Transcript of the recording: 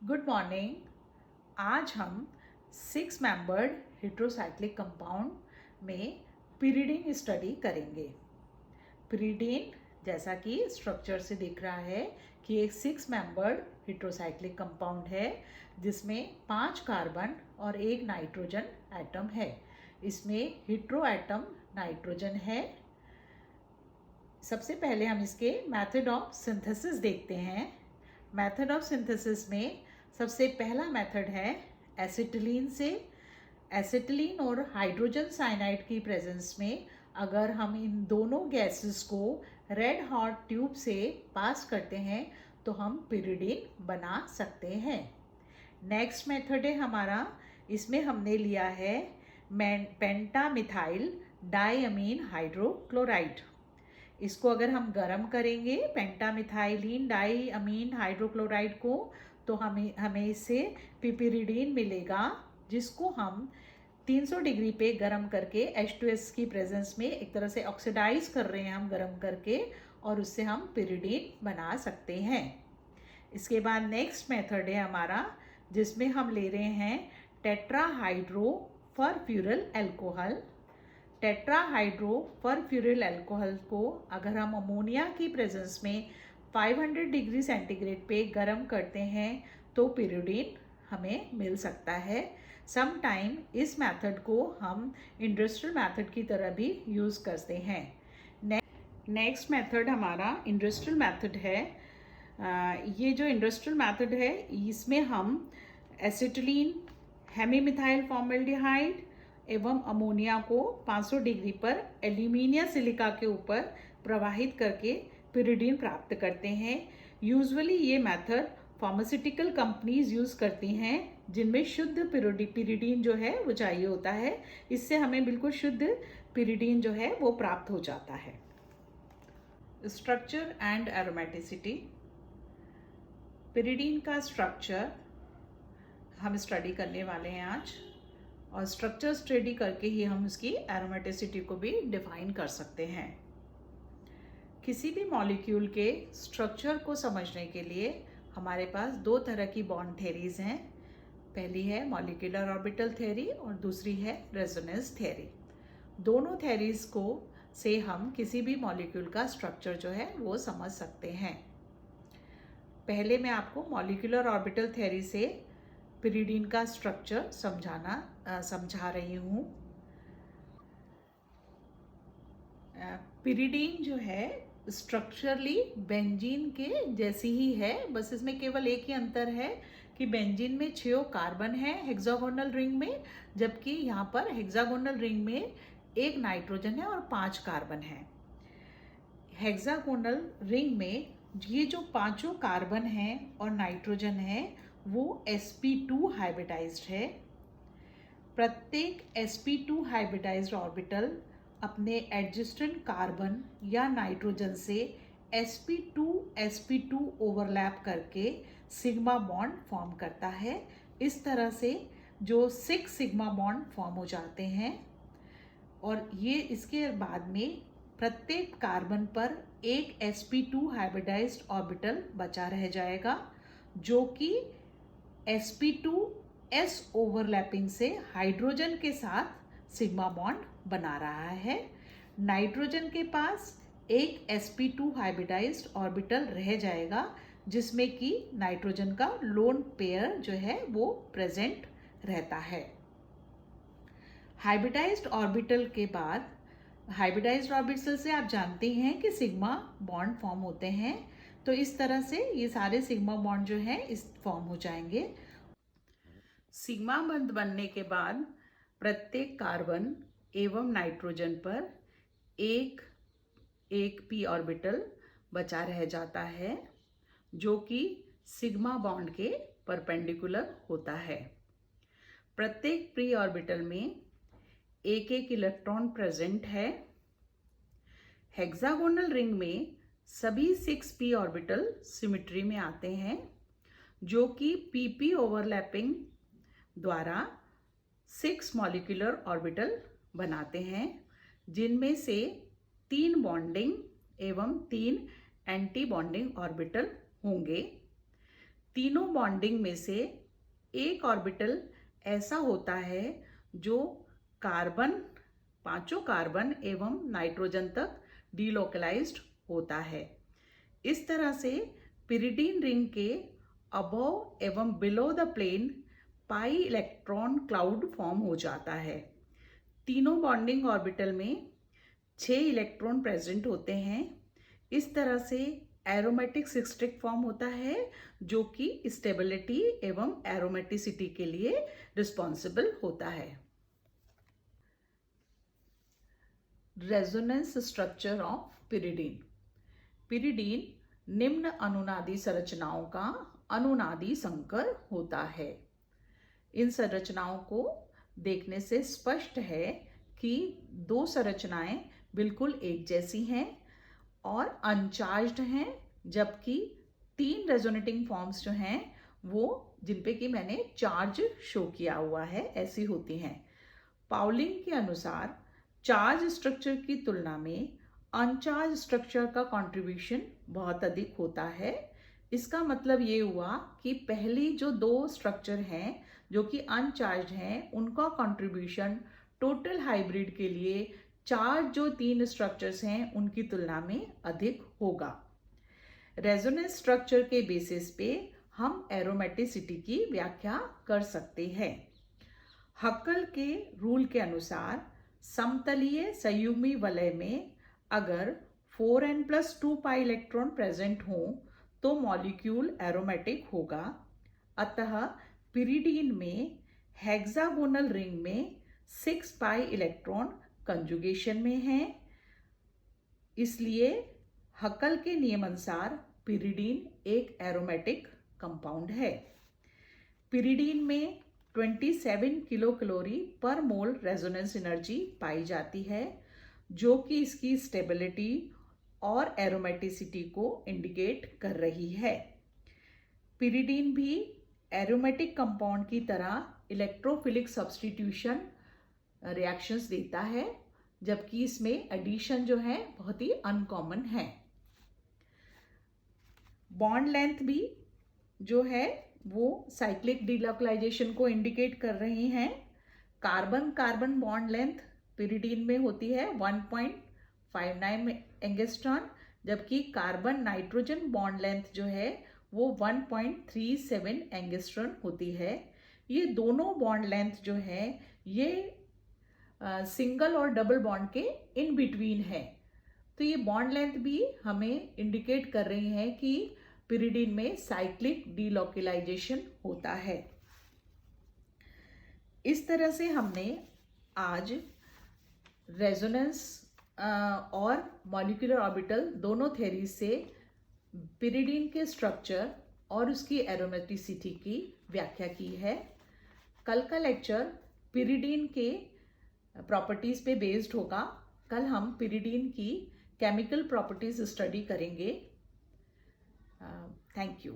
Good morning. आज हम 6 membered heterocyclic compound में पिरिडीन स्टडी करेंगे। पिरिडीन जैसा कि स्ट्रक्चर से दिख रहा है कि एक 6 मेंबर्ड हेट्रोसाइक्लिक कंपाउंड है जिसमें 5 कार्बन और 1 नाइट्रोजन एटम है। इसमें हेट्रो एटम नाइट्रोजन है। सबसे पहले हम इसके मेथड ऑफ सिंथेसिस देखते हैं। मेथड ऑफ सिंथेसिस में सबसे पहला मेथड है एसिटिलीन से। एसिटिलीन और हाइड्रोजन साइनाइड की प्रेजेंस में अगर हम इन दोनों गैसेस को रेड हॉट ट्यूब से पास करते हैं तो हम पिरिडीन बना सकते हैं। नेक्स्ट मेथड है हमारा, इसमें हमने लिया है पेंटामिथाइल डाइअमीन हाइड्रोक्लोराइड। इसको अगर हम गर्म करेंगे पेंटामिथाइलिन डाइअमीन हाइड्रोक्लोराइड को तो हमें इससे पिपिरिडीन मिलेगा, जिसको हम 300 डिग्री पे गर्म करके H2S की प्रेजेंस में एक तरह से ऑक्सीडाइज कर रहे हैं हम गर्म करके, और उससे हम पिरिडीन बना सकते हैं। इसके बाद नेक्स्ट मेथड है हमारा, जिसमें हम ले रहे हैं टेट्राहाइड्रो फरफ्यूरल अल्कोहल। टेट्राहाइड्रो फरफ्यूरल अल्कोहल को अगर हम अमोनिया की प्रेजेंस में 500 डिग्री सेंटीग्रेड पे गर्म करते हैं तो पिरिडीन हमें मिल सकता है। सम टाइम इस मेथड को हम इंडस्ट्रियल मेथड की तरह भी यूज़ करते हैं। नेक्स्ट मेथड हमारा इंडस्ट्रियल मेथड है। ये जो इंडस्ट्रियल मेथड है इसमें हम एसिटिलीन, हेमीमिथाइल फॉर्मेल्डिहाइड एवं अमोनिया को 500 डिग्री पर एल्यूमिनियम सिलिका के ऊपर प्रवाहित करके पिरिडीन प्राप्त करते हैं। यूजुअली ये मेथड फार्मास्यूटिकल कंपनीज यूज़ करती हैं जिनमें शुद्ध पिरिडीन जो है वो चाहिए होता है। इससे हमें बिल्कुल शुद्ध पिरिडीन जो है वो प्राप्त हो जाता है। Structure and aromaticity. पिरिडीन का स्ट्रक्चर हम स्टडी करने वाले हैं आज, और स्ट्रक्चर स्टडी करके ही हम उसकी एरोमेटिसिटी को भी डिफाइन कर सकते हैं। किसी भी मॉलिक्यूल के स्ट्रक्चर को समझने के लिए हमारे पास 2 तरह की बॉन्ड थ्योरीज हैं। पहली है मॉलिक्यूलर ऑर्बिटल थ्योरी और दूसरी है रेजोनेंस थ्योरी। दोनों थ्योरीज को से हम किसी भी मॉलिक्यूल का स्ट्रक्चर जो है वो समझ सकते हैं। पहले मैं आपको मॉलिक्यूलर ऑर्बिटल थ्योरी से पिरिडीन का स्ट्रक्चर समझा रही हूँ। पिरिडीन जो है स्ट्रक्चरली बेंजीन के जैसी ही है, बस इसमें केवल एक ही अंतर है कि बेंजीन में 6 कार्बन है हेक्सागोनल रिंग में, जबकि यहाँ पर हेक्सागोनल रिंग में 1 नाइट्रोजन है और 5 कार्बन है। हेक्सागोनल रिंग में ये जो 5 कार्बन हैं और नाइट्रोजन है वो sp2 हाइब्रिडाइज्ड है। प्रत्येक sp2 हाइब्रिडाइज्ड ऑर्बिटल अपने एडजेसेंट कार्बन या नाइट्रोजन से sp2 ओवरलैप करके सिग्मा बॉन्ड फॉर्म करता है। इस तरह से जो 6 सिग्मा बॉन्ड फॉर्म हो जाते हैं, और ये इसके बाद में प्रत्येक कार्बन पर एक sp2 हाइब्रिडाइज्ड ऑर्बिटल बचा रह जाएगा, जो कि sp2s ओवरलैपिंग से हाइड्रोजन के साथ सिग्मा बॉन्ड बना रहा है। नाइट्रोजन के पास एक sp2 हाइब्रिडाइज्ड ऑर्बिटल रह जाएगा, जिसमें कि नाइट्रोजन का लोन पेयर जो है वो प्रेजेंट रहता है। हाइब्रिडाइज्ड ऑर्बिटल के बाद, हाइब्रिडाइज्ड ऑर्बिटल से आप जानते हैं कि सिग्मा बॉन्ड फॉर्म होते हैं, तो इस तरह से ये सारे सिग्मा बॉन्ड जो हैं इस फॉर्म हो जाएंगे। सिग्मा बॉन्ड बनने के बाद प्रत्येक कार्बन एवं नाइट्रोजन पर एक p ऑर्बिटल बचा रह जाता है, जो कि सिग्मा बॉन्ड के परपेंडिकुलर होता है। प्रत्येक p ऑर्बिटल में एक इलेक्ट्रॉन प्रेजेंट है। हेक्सागोनल रिंग में सभी 6p ऑर्बिटल सिमेट्री में आते हैं, जो कि pp ओवरलैपिंग द्वारा 6 मॉलिक्यूलर ऑर्बिटल बनाते हैं, जिनमें से 3 बॉन्डिंग एवं 3 एंटी बॉन्डिंग ऑर्बिटल होंगे। तीनों बॉन्डिंग में से एक ऑर्बिटल ऐसा होता है जो कार्बन, पांचों कार्बन एवं नाइट्रोजन तक डीलोकलाइज्ड होता है। इस तरह से पिरिडीन रिंग के अबव एवं below the plane pi electron cloud form हो जाता है। तीनों बॉन्डिंग ऑर्बिटल में 6 इलेक्ट्रॉन प्रेजेंट होते हैं। इस तरह से एरोमेटिक सिस्टिक फॉर्म होता है जो कि स्टेबिलिटी एवं एरोमेटिसिटी के लिए रिस्पॉन्सिबल होता है। Resonance structure of pyridine. Pyridine निम्न अनुनादी संरचनाओं का अनुनादी संकर होता है। इन संरचनाओं को देखने से स्पष्ट है कि दो संरचनाएं बिल्कुल एक जैसी हैं और अनचार्ज्ड हैं, जबकि 3 रेजोनेटिंग फॉर्म्स जो हैं वो जिनपे कि मैंने चार्ज शो किया हुआ है ऐसी होती हैं। पाउलिंग के अनुसार चार्ज स्ट्रक्चर की तुलना में अनचार्ज स्ट्रक्चर का कंट्रीब्यूशन बहुत अधिक होता है। इसका मतलब ये हुआ कि पहली जो 2 स्ट्रक्चर हैं जो कि अनचार्ज हैं उनका कंट्रीब्यूशन टोटल हाइब्रिड के लिए चार्ज जो 3 स्ट्रक्चर्स हैं उनकी तुलना में अधिक होगा। रेजोनेंस स्ट्रक्चर के बेसिस पे हम एरोमेटिसिटी की व्याख्या कर सकते हैं। हक्कल के रूल के अनुसार समतलीय संयुग्मी वलय में अगर 4n+2 पाई इलेक्ट्रॉन प्रेजेंट हो तो मॉलिक्यूल एरोमेटिक होगा। अतः पिरिडीन में हेक्सागोनल रिंग में 6 पाई इलेक्ट्रॉन कंजुगेशन में हैं। इसलिए हक्कल के नियम अनुसार पिरिडीन एक एरोमेटिक कंपाउंड है। पिरिडीन में 27 किलो कैलोरी पर मोल रेजोनेंस एनर्जी पाई जाती है जो कि इसकी स्टेबिलिटी और एरोमेटिसिटी को इंडिकेट कर रही है। पिरिडीन भी एरोमेटिक कंपाउंड की तरह इलेक्ट्रोफिलिक सब्स्टिट्यूशन रिएक्शंस देता है, जबकि इसमें एडिशन जो है बहुत ही अनकॉमन है। बॉन्ड लेंथ भी जो है वो साइक्लिक डीलोकलाइजेशन को इंडिकेट कर रही हैं। Carbon carbon bond length pyridine में होती है 1.59 एंगस्ट्रॉन, जबकि कार्बन नाइट्रोजन बॉन्ड लेंथ जो है वो 1.37 एंगस्ट्रॉन होती है। ये दोनों बॉन्ड लेंथ जो है ये सिंगल और डबल बॉन्ड के इन बिटवीन है। तो ये बॉन्ड लेंथ भी हमें इंडिकेट कर रही है कि पिरिडीन में साइक्लिक डीलोकलाइजेशन होता है। इस तरह से हमने आज रेजोनेंस और मॉलिक्यूलर ऑर्बिटल दोनों थ्योरी से पिरिडीन के स्ट्रक्चर और उसकी एरोमेटिसिटी की व्याख्या की है। कल का लेक्चर पिरिडीन के प्रॉपर्टीज पे बेस्ड होगा। कल हम पिरिडीन की केमिकल प्रॉपर्टीज स्टडी करेंगे। Thank you.